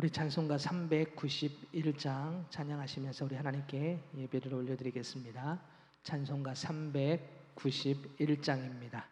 우리 찬송가 391장 찬양하시면서 우리 하나님께 예배를 올려드리겠습니다. 찬송가 391장입니다.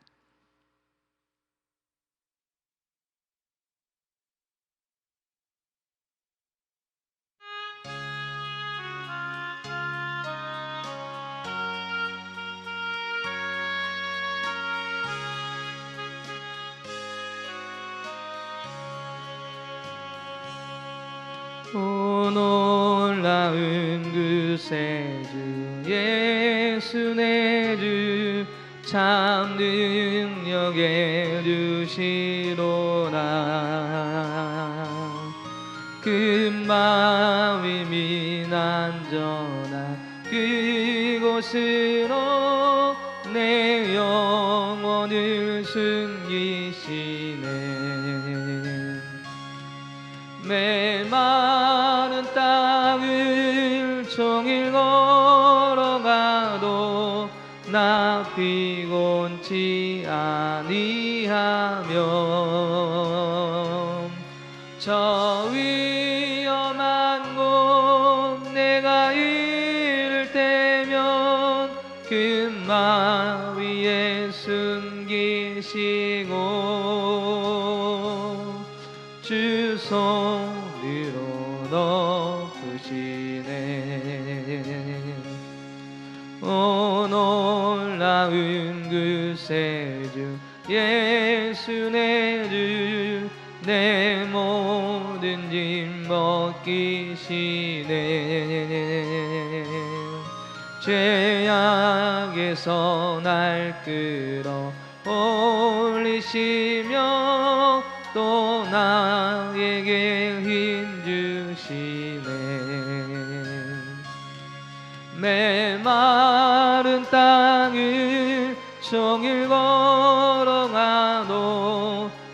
오 놀라운 구세주 예수 내 주 참 능력의 주시로라. 금마음이 안전한 그곳으로 내 영혼을 숨기시네. 메마른 땅을 종일 걸어가도 나 피곤치 아니하며 저 위험한 곳 내가 이를 때면 금마 위에 숨기시고 주 손으로 높으시네. 오 놀라운 구세주 예수 내 주 내 모든 짐 벗기시네. 죄악에서 날 끌어 올리시며 또 나에게 힘 주시네. 메마른 땅을 종일 걸어가도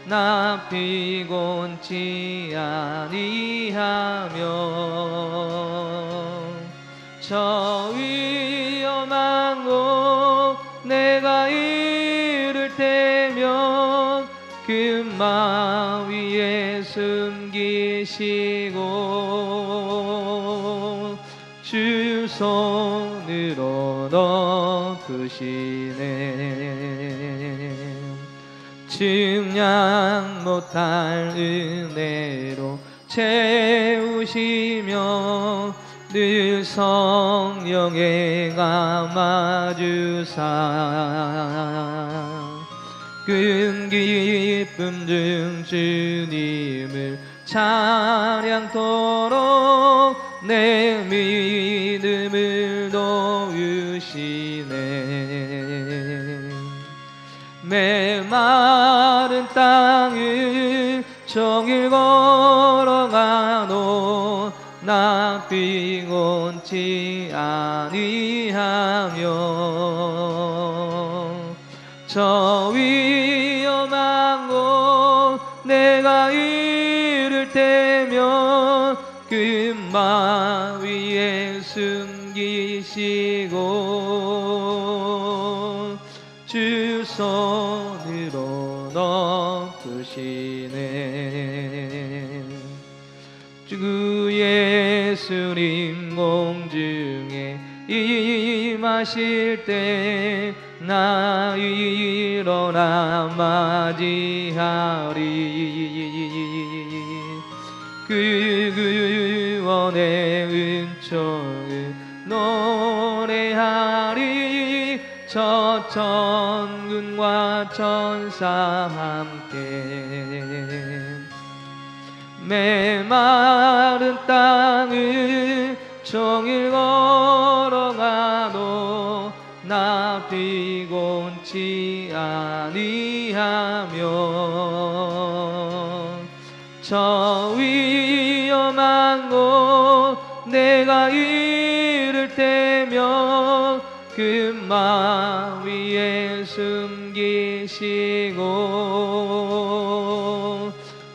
나 피곤치 아니하며 저 위험한 곳 내가 이를 때면 금마 위에 숨기시고 주 손으로 높으시네. 증량 못할 은혜로 채우시며 늘 성령에 감아주사 큰 기쁨 중 주님을 찬양토록 내 믿음을 도우시네. 메마른 땅을 종일 걸어가도 나 피곤치 아니하며 저 위험한 곳 내가 이를 때면 금마 위에 숨기시고 주 손으로 높으시네. 주 예수님 공중에 임하실 때 나 일어나 맞이하리. 그 구원의 은총을 노래하리. 저 천군과 천사 함께 메마른 땅을 종일 걸어가도 나 피곤치 아니하며 저 위험한 곳 내가 이를 때면 금마 위에 숨기시고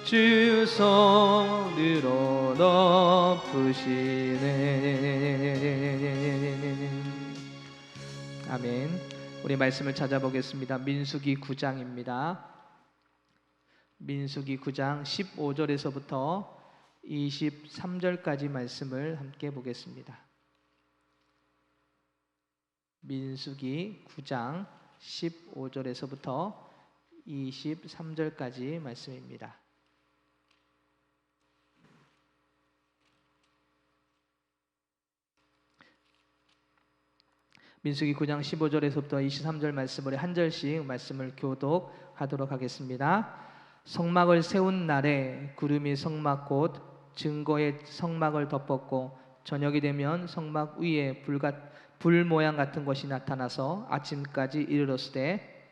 주 손으로 높으시네. 아멘. 우리 말씀을 찾아보겠습니다. 민수기 9장입니다. 민수기 9장 15절에서부터 23절까지 말씀을 함께 보겠습니다. 민수기 9장 15절에서부터 23절까지 말씀입니다. 민수기 9장 15절에서부터 23절 말씀을 한 절씩 말씀을 교독하도록 하겠습니다. 성막을 세운 날에 구름이 성막 곧 증거의 성막을 덮었고 저녁이 되면 성막 위에 불 모양 같은 것이 나타나서 아침까지 이르렀으되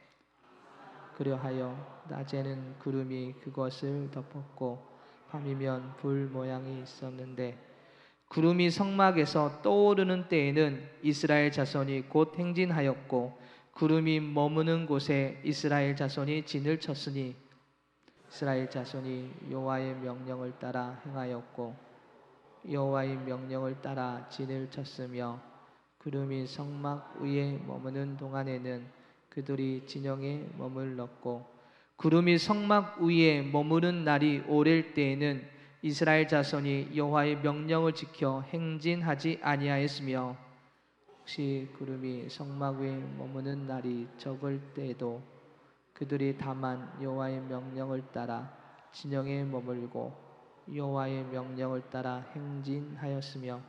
그리하여 낮에는 구름이 그것을 덮었고 밤이면 불 모양이 있었는데 구름이 성막에서 떠오르는 때에는 이스라엘 자손이 곧 행진하였고 구름이 머무는 곳에 이스라엘 자손이 진을 쳤으니 이스라엘 자손이 여호와의 명령을 따라 행하였고 여호와의 명령을 따라 진을 쳤으며 구름이 성막 위에 머무는 동안에는 그들이 진영에 머물렀고 구름이 성막 위에 머무는 날이 오랠 때에는 이스라엘 자손이 여호와의 명령을 지켜 행진하지 아니하였으며 혹시 구름이 성막 위에 머무는 날이 적을 때에도 그들이 다만 여호와의 명령을 따라 진영에 머물고 여호와의 명령을 따라 행진하였으며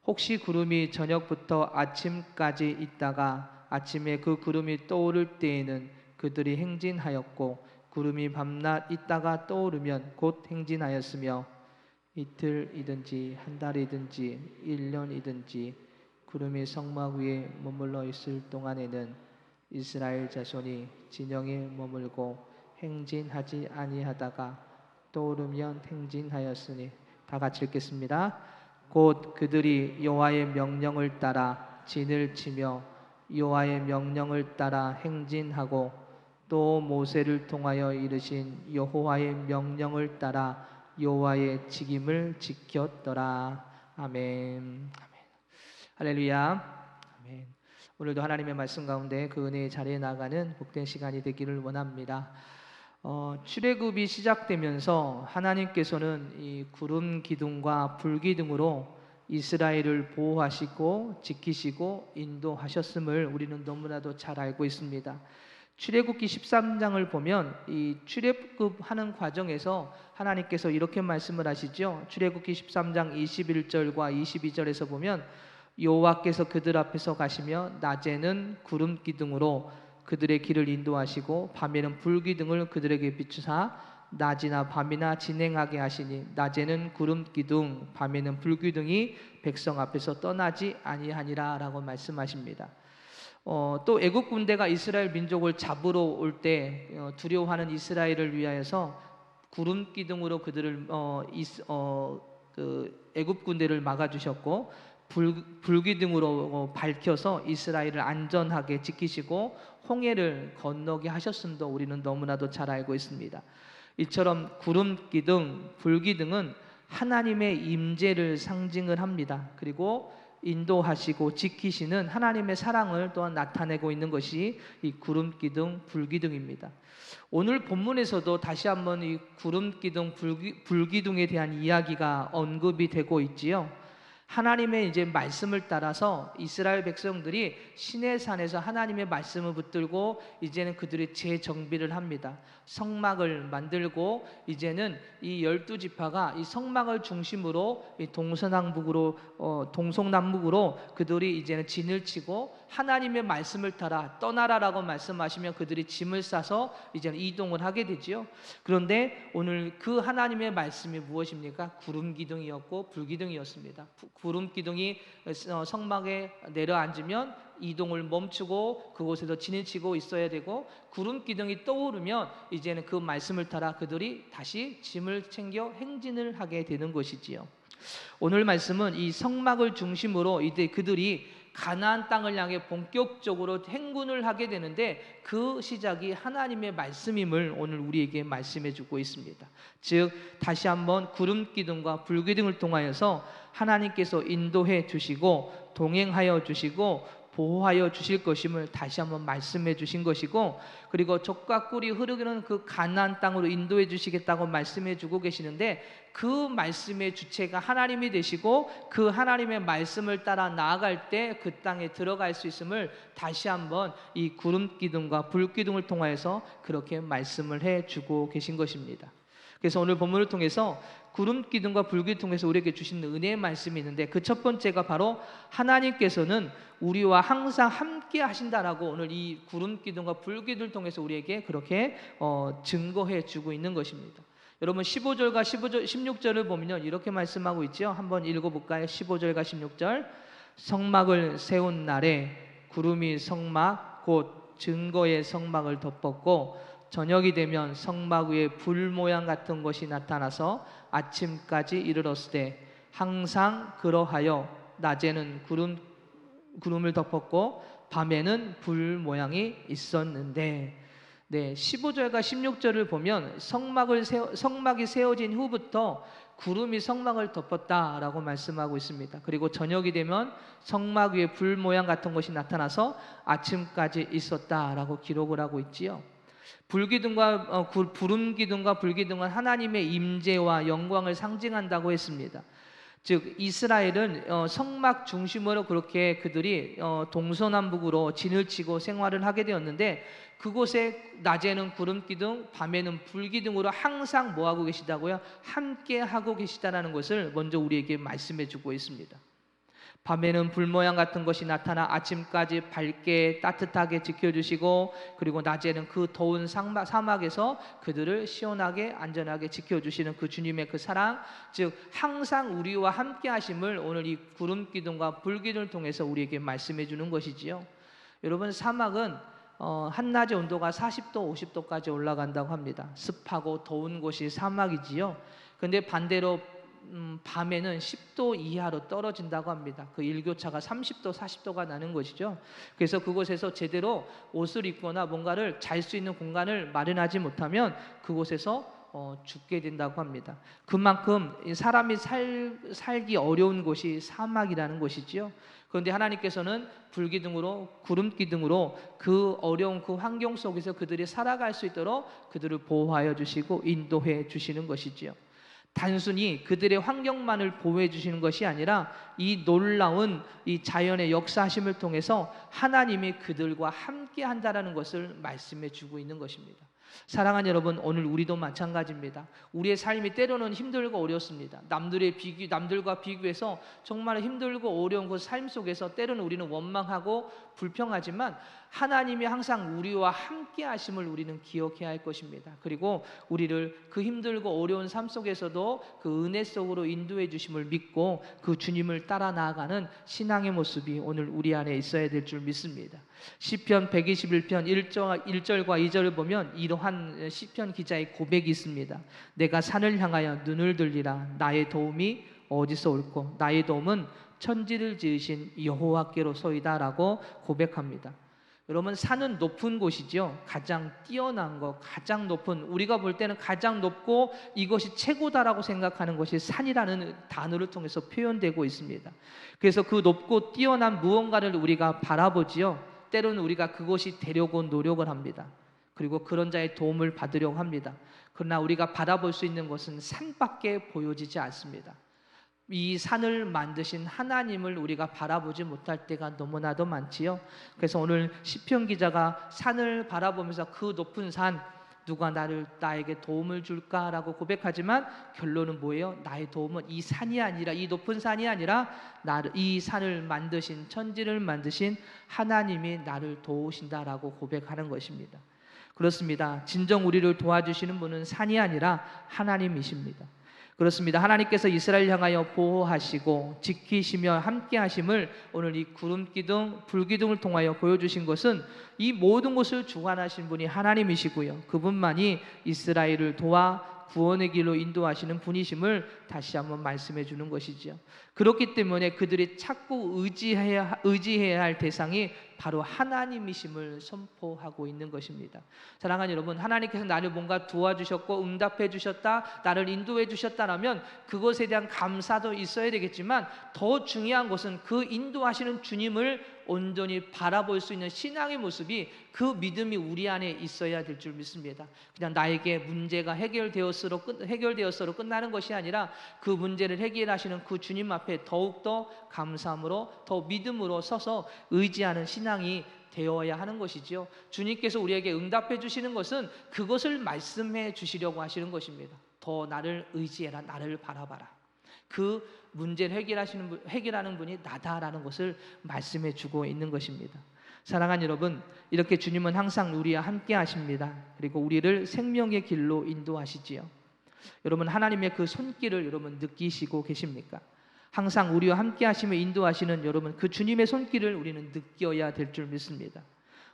혹시 구름이 저녁부터 아침까지 있다가 아침에 그 구름이 떠오를 때에는 그들이 행진하였고 구름이 밤낮 있다가 떠오르면 곧 행진하였으며 이틀이든지 한 달이든지 1년이든지 구름이 성막 위에 머물러 있을 동안에는 이스라엘 자손이 진영에 머물고 행진하지 아니하다가 떠오르면 행진하였으니 다 같이 읽겠습니다. 곧 그들이 여호와의 명령을 따라 진을 치며 여호와의 명령을 따라 행진하고 또 모세를 통하여 이르신 여호와의 명령을 따라 여호와의 직임을 지켰더라. 아멘. 할렐루야. 아멘. 오늘도 하나님의 말씀 가운데 그 은혜의 자리에 나가는 복된 시간이 되기를 원합니다. 출애굽이 시작되면서 하나님께서는 이 구름 기둥과 불 기둥으로 이스라엘을 보호하시고 지키시고 인도하셨음을 우리는 너무나도 잘 알고 있습니다. 출애굽기 13장을 보면 이 출애굽하는 과정에서 하나님께서 이렇게 말씀을 하시죠. 출애굽기 13장 21절과 22절에서 보면 여호와께서 그들 앞에서 가시며 낮에는 구름 기둥으로 그들의 길을 인도하시고 밤에는 불 기둥을 그들에게 비추사 낮이나 밤이나 진행하게 하시니 낮에는 구름 기둥 밤에는 불 기둥이 백성 앞에서 떠나지 아니하니라 라고 말씀하십니다. 또 애국 군대가 이스라엘 민족을 잡으러 올 때 두려워하는 이스라엘을 위하여서 구름 기둥으로 그들을 애국 군대를 막아주셨고 불 기둥으로 밝혀서 이스라엘을 안전하게 지키시고 홍해를 건너게 하셨음도 우리는 너무나도 잘 알고 있습니다. 이처럼 구름 기둥, 불 기둥은 하나님의 임재를 상징을 합니다. 그리고 인도하시고 지키시는 하나님의 사랑을 또한 나타내고 있는 것이 이 구름 기둥, 불 기둥입니다. 오늘 본문에서도 다시 한번 이 구름 기둥, 불 기둥에 대한 이야기가 언급이 되고 있지요. 하나님의 이제 말씀을 따라서 이스라엘 백성들이 시내산에서 하나님의 말씀을 붙들고 이제는 그들이 재정비를 합니다. 성막을 만들고 이제는 이 12지파가 이 성막을 중심으로 이 동서남북으로 그들이 이제는 진을 치고 하나님의 말씀을 따라 떠나라라고 말씀하시면 그들이 짐을 싸서 이제는 이동을 하게 되지요. 그런데 오늘 그 하나님의 말씀이 무엇입니까? 구름 기둥이었고 불 기둥이었습니다. 구름 기둥이 성막에 내려앉으면 이동을 멈추고 그곳에서 진을 치고 있어야 되고 구름 기둥이 떠오르면 이제는 그 말씀을 따라 그들이 다시 짐을 챙겨 행진을 하게 되는 것이지요. 오늘 말씀은 이 성막을 중심으로 이제 그들이 가나안 땅을 향해 본격적으로 행군을 하게 되는데 그 시작이 하나님의 말씀임을 오늘 우리에게 말씀해 주고 있습니다. 즉 다시 한번 구름 기둥과 불 기둥을 통하여서 하나님께서 인도해 주시고 동행하여 주시고 보호하여 주실 것임을 다시 한번 말씀해 주신 것이고, 그리고 젖과 꿀이 흐르는 그 가나안 땅으로 인도해 주시겠다고 말씀해 주고 계시는데, 그 말씀의 주체가 하나님이 되시고 그 하나님의 말씀을 따라 나아갈 때 그 땅에 들어갈 수 있음을 다시 한번 이 구름 기둥과 불 기둥을 통하여서 그렇게 말씀을 해 주고 계신 것입니다. 그래서 오늘 본문을 통해서 구름 기둥과 불 기둥을 통해서 우리에게 주신 은혜의 말씀이 있는데, 그 첫 번째가 바로 하나님께서는 우리와 항상 함께 하신다라고 오늘 이 구름 기둥과 불 기둥을 통해서 우리에게 그렇게 증거해 주고 있는 것입니다. 여러분 15절과 16절을 보면요, 이렇게 말씀하고 있죠. 한번 읽어볼까요? 15절과 16절. 성막을 세운 날에 구름이 성막 곧 증거의 성막을 덮었고, 저녁이 되면 성막 위에 불 모양 같은 것이 나타나서 아침까지 이르렀으되 항상 그러하여 낮에는 구름을 덮었고 밤에는 불 모양이 있었는데, 15절과 16절을 보면 성막이 세워진 후부터 구름이 성막을 덮었다라고 말씀하고 있습니다. 그리고 저녁이 되면 성막 위에 불 모양 같은 것이 나타나서 아침까지 있었다라고 기록을 하고 있지요. 구름 기둥과 불 기둥은 하나님의 임재와 영광을 상징한다고 했습니다. 즉 이스라엘은 성막 중심으로 그렇게 그들이 동서남북으로 진을 치고 생활을 하게 되었는데, 그곳에 낮에는 구름 기둥, 밤에는 불 기둥으로 항상 뭐 하고 계시다고요? 함께 하고 계시다라는 것을 먼저 우리에게 말씀해 주고 있습니다. 밤에는 불 모양 같은 것이 나타나 아침까지 밝게 따뜻하게 지켜주시고, 그리고 낮에는 그 더운 사막에서 그들을 시원하게 안전하게 지켜주시는 그 주님의 그 사랑, 즉 항상 우리와 함께 하심을 오늘 이 구름 기둥과 불 기둥을 통해서 우리에게 말씀해 주는 것이지요. 여러분 사막은 한낮의 온도가 40도 50도까지 올라간다고 합니다. 습하고 더운 곳이 사막이지요. 그런데 반대로 밤에는 10도 이하로 떨어진다고 합니다. 그 일교차가 30도 40도가 나는 것이죠. 그래서 그곳에서 제대로 옷을 입거나 뭔가를 잘 수 있는 공간을 마련하지 못하면 그곳에서 죽게 된다고 합니다. 그만큼 사람이 살기 어려운 곳이 사막이라는 것이지요. 그런데 하나님께서는 불기둥으로 구름기둥으로 그 어려운 그 환경 속에서 그들이 살아갈 수 있도록 그들을 보호하여 주시고 인도해 주시는 것이지요. 단순히 그들의 환경만을 보호해 주시는 것이 아니라 이 놀라운 이 자연의 역사하심을 통해서 하나님이 그들과 함께 한다라는 것을 말씀해 주고 있는 것입니다. 사랑하는 여러분, 오늘 우리도 마찬가지입니다. 우리의 삶이 때로는 힘들고 어렵습니다. 남들과 비교해서 정말 힘들고 어려운 그 삶 속에서 때로는 우리는 원망하고 불평하지만 하나님이 항상 우리와 함께 하심을 우리는 기억해야 할 것입니다. 그리고 우리를 그 힘들고 어려운 삶 속에서도 그 은혜 속으로 인도해 주심을 믿고 그 주님을 따라 나아가는 신앙의 모습이 오늘 우리 안에 있어야 될 줄 믿습니다. 시편 121편 1절과 2절을 보면 이러한 시편 기자의 고백이 있습니다. 내가 산을 향하여 눈을 들리라. 나의 도움이 어디서 올꼬? 나의 도움은 천지를 지으신 여호와께로소이다 라고 고백합니다. 여러분 산은 높은 곳이죠. 가장 뛰어난 것, 가장 높은, 우리가 볼 때는 가장 높고 이것이 최고다라고 생각하는 것이 산이라는 단어를 통해서 표현되고 있습니다. 그래서 그 높고 뛰어난 무언가를 우리가 바라보지요. 때로는 우리가 그것이 되려고 노력을 합니다. 그리고 그런 자의 도움을 받으려고 합니다. 그러나 우리가 바라볼 수 있는 것은 산밖에 보여지지 않습니다. 이 산을 만드신 하나님을 우리가 바라보지 못할 때가 너무나도 많지요. 그래서 오늘 시편 기자가 산을 바라보면서 그 높은 산, 누가 나에게 도움을 줄까라고 고백하지만 결론은 뭐예요? 나의 도움은 이 산이 아니라, 이 높은 산이 아니라 이 산을 만드신, 천지를 만드신 하나님이 나를 도우신다라고 고백하는 것입니다. 그렇습니다. 진정 우리를 도와주시는 분은 산이 아니라 하나님이십니다. 그렇습니다. 하나님께서 이스라엘 향하여 보호하시고 지키시며 함께 하심을 오늘 이 구름기둥, 불기둥을 통하여 보여주신 것은 이 모든 것을 주관하신 분이 하나님이시고요, 그분만이 이스라엘을 도와 구원의 길로 인도하시는 분이심을 다시 한번 말씀해 주는 것이지요. 그렇기 때문에 그들이 찾고 의지해야 할 대상이 바로 하나님이심을 선포하고 있는 것입니다. 사랑하는 여러분, 하나님께서 나를 뭔가 도와주셨고 응답해 주셨다, 나를 인도해 주셨다라면 그것에 대한 감사도 있어야 되겠지만 더 중요한 것은 그 인도하시는 주님을 온전히 바라볼 수 있는 신앙의 모습이, 그 믿음이 우리 안에 있어야 될 줄 믿습니다. 그냥 나에게 문제가 해결되었으로 끝나는 것이 아니라 그 문제를 해결하시는 그 주님 앞에 더욱더 감사함으로, 더 믿음으로 서서 의지하는 신앙이 되어야 하는 것이죠. 주님께서 우리에게 응답해 주시는 것은 그것을 말씀해 주시려고 하시는 것입니다. 더 나를 의지해라, 나를 바라봐라. 그 문제를 해결하는 분이 나다라는 것을 말씀해 주고 있는 것입니다. 사랑하는 여러분, 이렇게 주님은 항상 우리와 함께 하십니다. 그리고 우리를 생명의 길로 인도하시지요. 여러분, 하나님의 그 손길을 여러분 느끼시고 계십니까? 항상 우리와 함께 하시며 인도하시는 여러분, 그 주님의 손길을 우리는 느껴야 될 줄 믿습니다.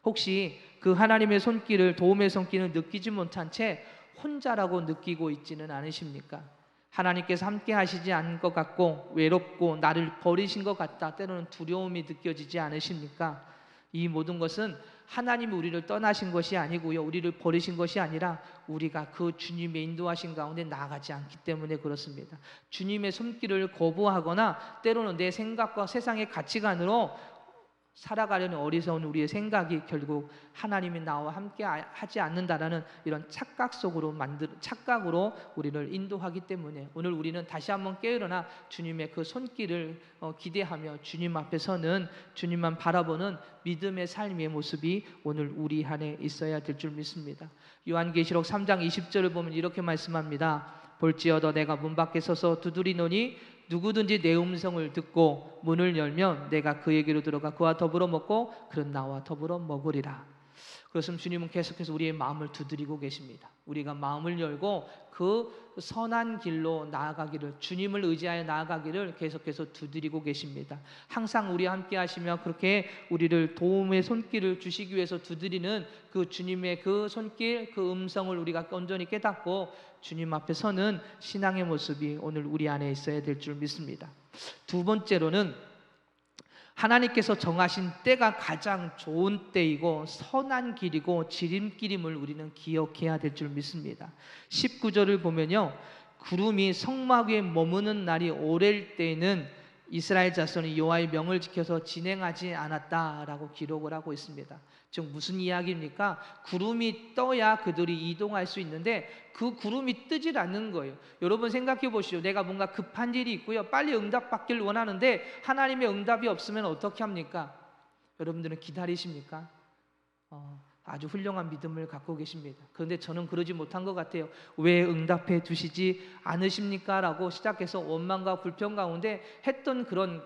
혹시 그 하나님의 손길을, 도움의 손길을 느끼지 못한 채 혼자라고 느끼고 있지는 않으십니까? 하나님께서 함께 하시지 않은 것 같고 외롭고 나를 버리신 것 같다, 때로는 두려움이 느껴지지 않으십니까? 이 모든 것은 하나님이 우리를 떠나신 것이 아니고요, 우리를 버리신 것이 아니라 우리가 그 주님의 인도하신 가운데 나아가지 않기 때문에 그렇습니다. 주님의 손길을 거부하거나 때로는 내 생각과 세상의 가치관으로 살아가려는 어리석은 우리의 생각이 결국 하나님이 나와 함께 하지 않는다라는 이런 착각으로 우리를 인도하기 때문에 오늘 우리는 다시 한번 깨어나 주님의 그 손길을 기대하며 주님 앞에 서는, 주님만 바라보는 믿음의 삶의 모습이 오늘 우리 안에 있어야 될 줄 믿습니다. 요한계시록 3장 20절을 보면 이렇게 말씀합니다. 볼지어다 내가 문 밖에 서서 두드리노니 누구든지 내 음성을 듣고 문을 열면 내가 그에게로 들어가 그와 더불어 먹고 그는 나와 더불어 먹으리라. 그렇습니다. 주님은 계속해서 우리의 마음을 두드리고 계십니다. 우리가 마음을 열고 그 선한 길로 나아가기를, 주님을 의지하여 나아가기를 계속해서 두드리고 계십니다. 항상 우리와 함께 하시며 그렇게 우리를 도움의 손길을 주시기 위해서 두드리는 그 주님의 그 손길, 그 음성을 우리가 온전히 깨닫고 주님 앞에 서는 신앙의 모습이 오늘 우리 안에 있어야 될 줄 믿습니다. 두 번째로는 하나님께서 정하신 때가 가장 좋은 때이고 선한 길이고 지름길임을 우리는 기억해야 될 줄 믿습니다. 19절을 보면요, 구름이 성막 위에 머무는 날이 오랠 때에는 이스라엘 자손이 여호와의 명을 지켜서 진행하지 않았다라고 기록을 하고 있습니다. 즉 무슨 이야기입니까? 구름이 떠야 그들이 이동할 수 있는데 그 구름이 뜨질 않는 거예요. 여러분 생각해 보시죠. 내가 뭔가 급한 일이 있고요, 빨리 응답받기를 원하는데 하나님의 응답이 없으면 어떻게 합니까? 여러분들은 기다리십니까? 아주 훌륭한 믿음을 갖고 계십니다. 그런데 저는 그러지 못한 것 같아요. 왜 응답해 주시지 않으십니까? 라고 시작해서 원망과 불평 가운데 했던 그런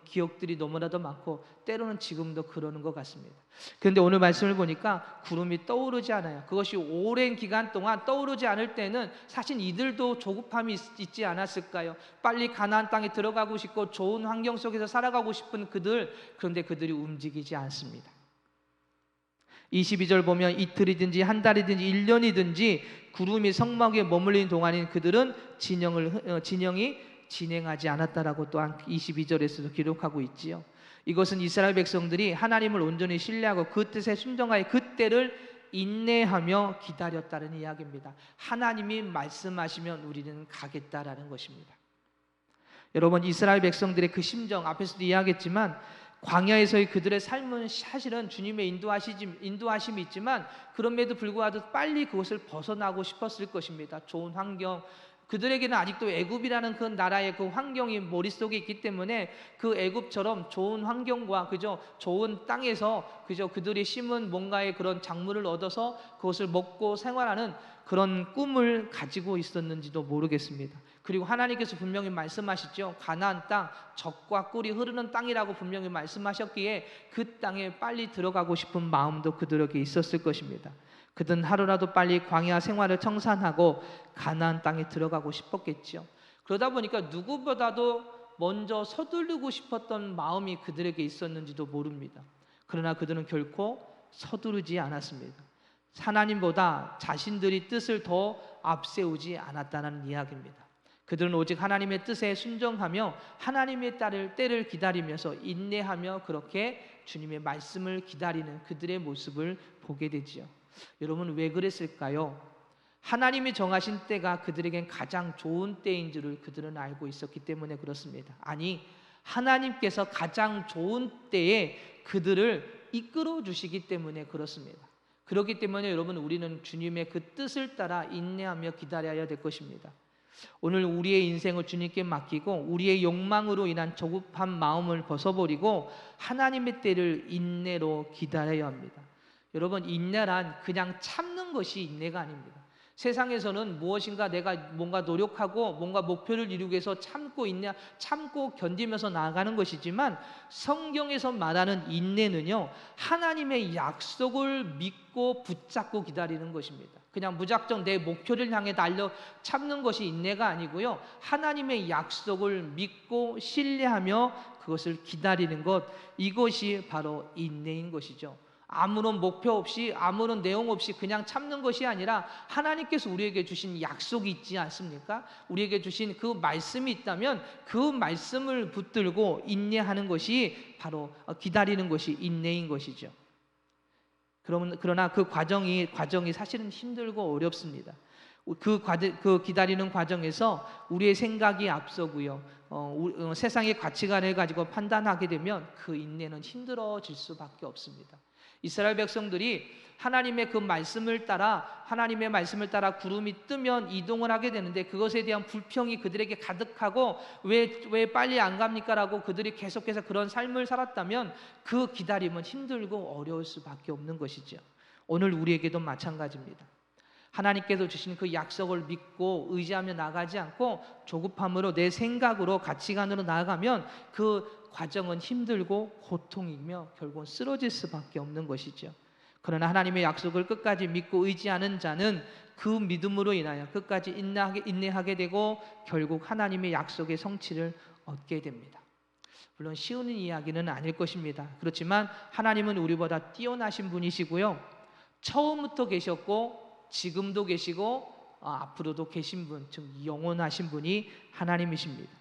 기억들이 너무나도 많고 때로는 지금도 그러는 것 같습니다. 그런데 오늘 말씀을 보니까 구름이 떠오르지 않아요. 그것이 오랜 기간 동안 떠오르지 않을 때는 사실 이들도 조급함이 있지 않았을까요? 빨리 가나안 땅에 들어가고 싶고 좋은 환경 속에서 살아가고 싶은 그들, 그런데 그들이 움직이지 않습니다. 22절 보면 이틀이든지 한 달이든지 1년이든지 구름이 성막 위에 머물린 동안인 그들은 진영이 진행하지 않았다라고 또한 22절에서도 기록하고 있지요. 이것은 이스라엘 백성들이 하나님을 온전히 신뢰하고 그 뜻에 순종하여 그 때를 인내하며 기다렸다는 이야기입니다. 하나님이 말씀하시면 우리는 가겠다라는 것입니다. 여러분, 이스라엘 백성들의 그 심정 앞에서도 이야기했지만 광야에서의 그들의 삶은 사실은 주님의 인도하심이 있지만 그럼에도 불구하고 빨리 그것을 벗어나고 싶었을 것입니다. 좋은 환경, 그들에게는 아직도 애굽이라는 그 나라의 그 환경이 머릿속에 있기 때문에 그 애굽처럼 좋은 환경과 좋은 땅에서 그들이 심은 뭔가의 그런 작물을 얻어서 그것을 먹고 생활하는 그런 꿈을 가지고 있었는지도 모르겠습니다. 그리고 하나님께서 분명히 말씀하시죠. 가나안 땅, 젖과 꿀이 흐르는 땅이라고 분명히 말씀하셨기에 그 땅에 빨리 들어가고 싶은 마음도 그들에게 있었을 것입니다. 그들은 하루라도 빨리 광야 생활을 청산하고 가나안 땅에 들어가고 싶었겠죠. 그러다 보니까 누구보다도 먼저 서두르고 싶었던 마음이 그들에게 있었는지도 모릅니다. 그러나 그들은 결코 서두르지 않았습니다. 하나님보다 자신들이 뜻을 더 앞세우지 않았다는 이야기입니다. 그들은 오직 하나님의 뜻에 순종하며 하나님의 때를 기다리면서 인내하며 그렇게 주님의 말씀을 기다리는 그들의 모습을 보게 되지요. 여러분, 왜 그랬을까요? 하나님이 정하신 때가 그들에겐 가장 좋은 때인 줄을 그들은 알고 있었기 때문에 그렇습니다. 아니, 하나님께서 가장 좋은 때에 그들을 이끌어 주시기 때문에 그렇습니다. 그렇기 때문에 여러분, 우리는 주님의 그 뜻을 따라 인내하며 기다려야 될 것입니다. 오늘 우리의 인생을 주님께 맡기고 우리의 욕망으로 인한 조급한 마음을 벗어버리고 하나님의 때를 인내로 기다려야 합니다. 여러분, 인내란 그냥 참는 것이 인내가 아닙니다. 세상에서는 무엇인가 내가 뭔가 노력하고 뭔가 목표를 이루기 위해서 참고 견디면서 나아가는 것이지만, 성경에서 말하는 인내는요, 하나님의 약속을 믿고 붙잡고 기다리는 것입니다. 그냥 무작정 내 목표를 향해 달려 참는 것이 인내가 아니고요, 하나님의 약속을 믿고 신뢰하며 그것을 기다리는 것, 이것이 바로 인내인 것이죠. 아무런 목표 없이 아무런 내용 없이 그냥 참는 것이 아니라 하나님께서 우리에게 주신 약속이 있지 않습니까? 우리에게 주신 그 말씀이 있다면 그 말씀을 붙들고 인내하는 것이 바로 기다리는 것이 인내인 것이죠. 그러나 그 과정이 사실은 힘들고 어렵습니다. 그 기다리는 과정에서 우리의 생각이 앞서고요, 세상의 가치관을 가지고 판단하게 되면 그 인내는 힘들어질 수밖에 없습니다. 이스라엘 백성들이 하나님의 말씀을 따라 구름이 뜨면 이동을 하게 되는데, 그것에 대한 불평이 그들에게 가득하고 왜 빨리 안 갑니까? 라고 그들이 계속해서 그런 삶을 살았다면 그 기다림은 힘들고 어려울 수밖에 없는 것이죠. 오늘 우리에게도 마찬가지입니다. 하나님께서 주신 그 약속을 믿고 의지하며 나가지 않고 조급함으로 내 생각으로 가치관으로 나아가면 그 과정은 힘들고 고통이며 결국은 쓰러질 수밖에 없는 것이죠. 그러나 하나님의 약속을 끝까지 믿고 의지하는 자는 그 믿음으로 인하여 끝까지 인내하게 되고 결국 하나님의 약속의 성취를 얻게 됩니다. 물론 쉬운 이야기는 아닐 것입니다. 그렇지만 하나님은 우리보다 뛰어나신 분이시고요, 처음부터 계셨고 지금도 계시고 앞으로도 계신 분, 즉 영원하신 분이 하나님이십니다.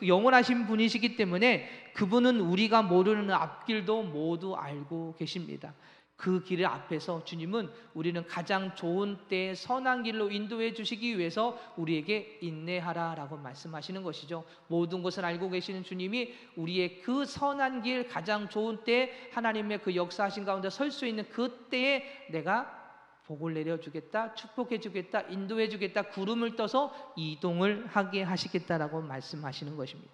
영원하신 분이시기 때문에 그분은 우리가 모르는 앞길도 모두 알고 계십니다. 그 길을 앞에서 주님은 우리는 가장 좋은 때에 선한 길로 인도해 주시기 위해서 우리에게 인내하라라고 말씀하시는 것이죠. 모든 것을 알고 계시는 주님이 우리의 그 선한 길, 가장 좋은 때 하나님의 그 역사하신 가운데 설 수 있는 그 때에 내가 복을 내려주겠다, 축복해주겠다, 인도해주겠다, 구름을 떠서 이동을 하게 하시겠다라고 말씀하시는 것입니다.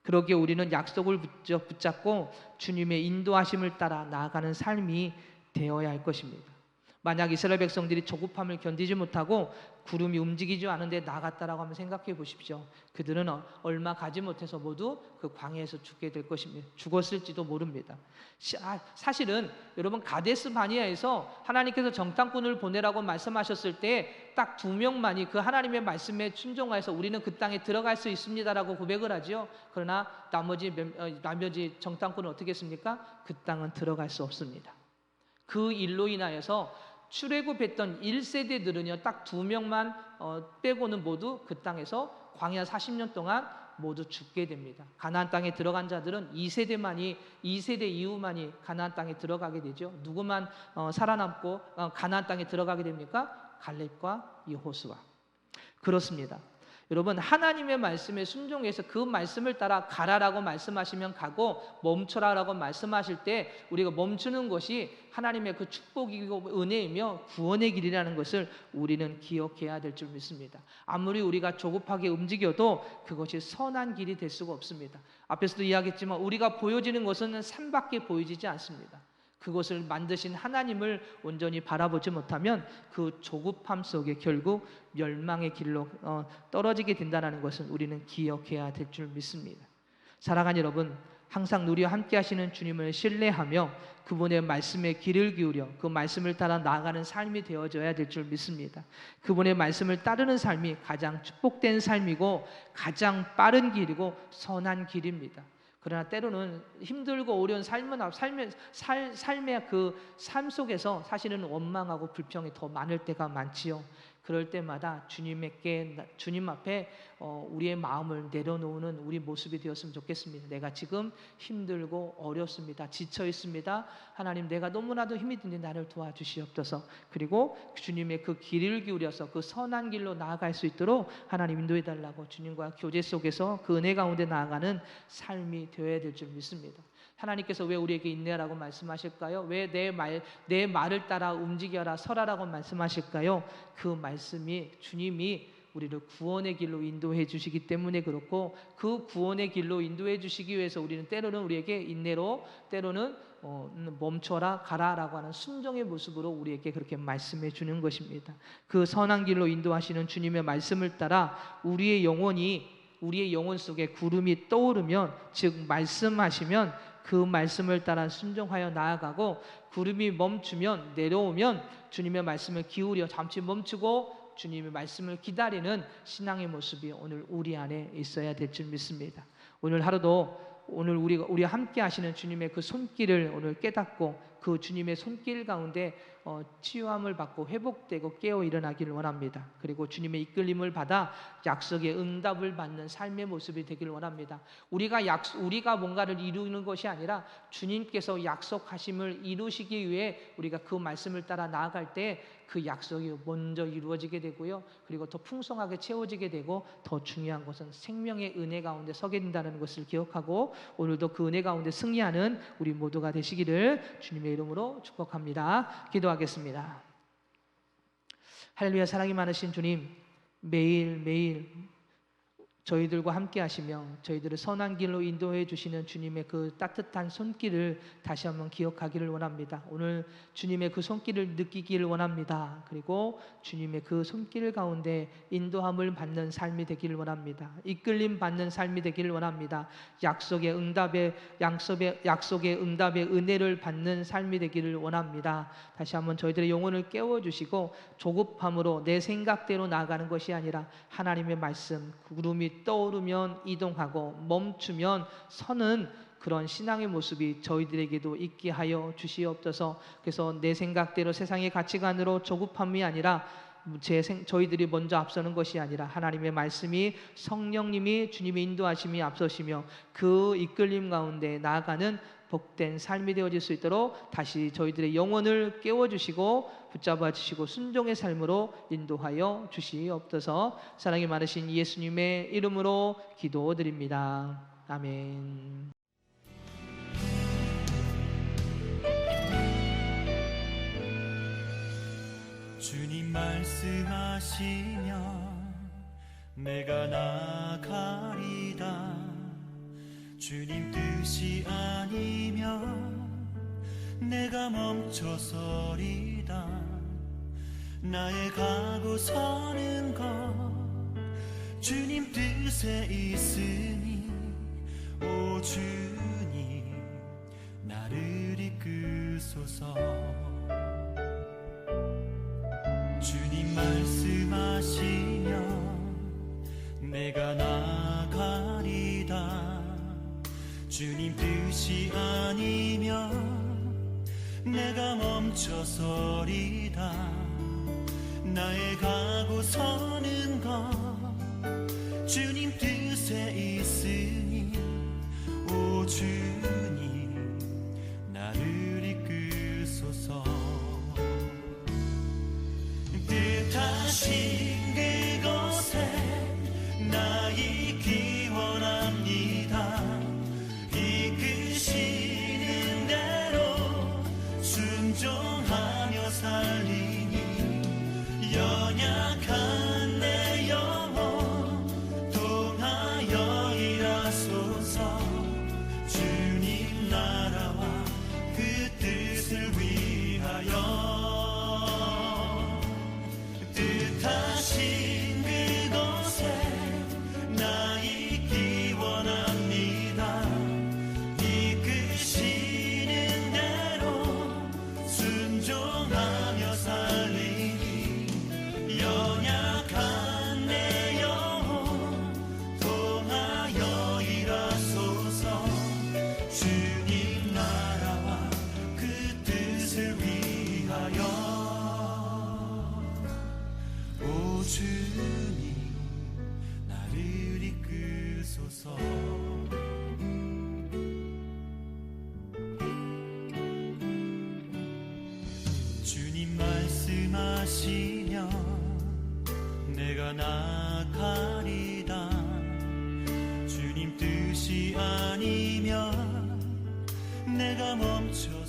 그러기에 우리는 약속을 붙잡고 주님의 인도하심을 따라 나아가는 삶이 되어야 할 것입니다. 만약 이스라엘 백성들이 조급함을 견디지 못하고 구름이 움직이지 않은데 나갔다라고 한번 생각해 보십시오. 그들은 얼마 가지 못해서 모두 그 광야에서 죽게 될 것입니다. 죽었을지도 모릅니다. 사실은 여러분, 가데스 바니아에서 하나님께서 정탐꾼을 보내라고 말씀하셨을 때 딱 2명만이 그 하나님의 말씀에 순종하여서 우리는 그 땅에 들어갈 수 있습니다라고 고백을 하죠. 그러나 나머지 정탐꾼은 어떻게 했습니까? 그 땅은 들어갈 수 없습니다. 그 일로 인하여서 출애굽했던 1세대들은요 딱 2명만 빼고는 모두 그 땅에서 광야 40년 동안 모두 죽게 됩니다. 가나안 땅에 들어간 자들은 2세대 이후만이 가나안 땅에 들어가게 되죠. 누구만 살아남고 가나안 땅에 들어가게 됩니까? 갈렙과 여호수아. 그렇습니다. 여러분, 하나님의 말씀에 순종해서 그 말씀을 따라 가라라고 말씀하시면 가고 멈춰라라고 말씀하실 때 우리가 멈추는 것이 하나님의 그 축복이고 은혜이며 구원의 길이라는 것을 우리는 기억해야 될 줄 믿습니다. 아무리 우리가 조급하게 움직여도 그것이 선한 길이 될 수가 없습니다. 앞에서도 이야기했지만 우리가 보여지는 것은 산밖에 보이지 않습니다. 그것을 만드신 하나님을 온전히 바라보지 못하면 그 조급함 속에 결국 멸망의 길로 떨어지게 된다는 것을 우리는 기억해야 될 줄 믿습니다. 사랑하는 여러분, 항상 우리와 함께 하시는 주님을 신뢰하며 그분의 말씀에 귀를 기울여 그 말씀을 따라 나아가는 삶이 되어져야 될 줄 믿습니다. 그분의 말씀을 따르는 삶이 가장 축복된 삶이고 가장 빠른 길이고 선한 길입니다. 그러나 때로는 힘들고 어려운 삶의 그 삶 속에서 사실은 원망하고 불평이 더 많을 때가 많지요. 그럴 때마다 주님 앞에 우리의 마음을 내려놓는 우리 모습이 되었으면 좋겠습니다. 내가 지금 힘들고 어렵습니다. 지쳐 있습니다. 하나님, 내가 너무나도 힘이 드는데 나를 도와주시옵소서. 그리고 주님의 그 길을 기울여서 그 선한 길로 나아갈 수 있도록 하나님 인도해 달라고 주님과 교제 속에서 그 은혜 가운데 나아가는 삶이 되어야 될 줄 믿습니다. 하나님께서 왜 우리에게 인내하라고 말씀하실까요? 왜 내 말을 따라 움직여라 서라라고 말씀하실까요? 그 말씀이 주님이 우리를 구원의 길로 인도해 주시기 때문에 그렇고, 그 구원의 길로 인도해 주시기 위해서 우리는 때로는 우리에게 인내로, 때로는 멈춰라 가라라고 하는 순종의 모습으로 우리에게 그렇게 말씀해 주는 것입니다. 그 선한 길로 인도하시는 주님의 말씀을 따라 우리의 영혼 속에 구름이 떠오르면, 즉 말씀하시면 그 말씀을 따라 순종하여 나아가고, 구름이 멈추면, 내려오면 주님의 말씀을 기울여 잠시 멈추고 주님의 말씀을 기다리는 신앙의 모습이 오늘 우리 안에 있어야 될 줄 믿습니다. 오늘 하루도 우리 함께 하시는 주님의 그 손길을 오늘 깨닫고 그 주님의 손길 가운데 치유함을 받고 회복되고 깨어 일어나기를 원합니다. 그리고 주님의 이끌림을 받아 약속의 응답을 받는 삶의 모습이 되기를 원합니다. 우리가 뭔가를 이루는 것이 아니라 주님께서 약속하심을 이루시기 위해 우리가 그 말씀을 따라 나아갈 때 그 약속이 먼저 이루어지게 되고요. 그리고 더 풍성하게 채워지게 되고, 더 중요한 것은 생명의 은혜 가운데 서게 된다는 것을 기억하고 오늘도 그 은혜 가운데 승리하는 우리 모두가 되시기를 주님의 이름으로 축복합니다. 기도하겠습니다. 할렐루야. 사랑이 많으신 주님, 매일매일 저희들과 함께 하시며 저희들을 선한 길로 인도해 주시는 주님의 그 따뜻한 손길을 다시 한번 기억하기를 원합니다. 오늘 주님의 그 손길을 느끼기를 원합니다. 그리고 주님의 그 손길 가운데 인도함을 받는 삶이 되기를 원합니다. 이끌림 받는 삶이 되기를 원합니다. 약속의 응답의 은혜를 받는 삶이 되기를 원합니다. 다시 한번 저희들의 영혼을 깨워주시고, 조급함으로 내 생각대로 나아가는 것이 아니라 하나님의 말씀, 구름이 떠오르면 이동하고 멈추면 서는 그런 신앙의 모습이 저희들에게도 있게 하여 주시옵소서. 그래서 내 생각대로 세상의 가치관으로 조급함이 아니라 저희들이 먼저 앞서는 것이 아니라 하나님의 말씀이, 성령님이, 주님의 인도하심이 앞서시며 그 이끌림 가운데 나아가는 복된 삶이 되어질 수 있도록 다시 저희들의 영혼을 깨워주시고 붙잡아 주시고 순종의 삶으로 인도하여 주시옵소서. 사랑이 많으신 예수님의 이름으로 기도드립니다. 아멘. 주님 말씀하시면 내가 나가리다. 주님 뜻이 아니면 내가 멈춰서리다. 나의 가고 서는 것 주님 뜻에 있으니, 오 주님 나를 이끄소서. 주님 말씀하시면 내가 나가리다. 주님 뜻이 아니면 내가 멈춰서리다. 나의 가고 서는 것 주님 뜻에 있으니, 오 주님 나를 이끄소서. 뜻하신 그곳에 나 있기 원합니다. 이끄시는 대로 순종하며 살리니, 연약한 내 영혼 통하여 일하소서. 주 주님 나를 이끄소서. 주님 말씀하시면 내가 나가리다. 주님 뜻이 아니면 내가 멈춰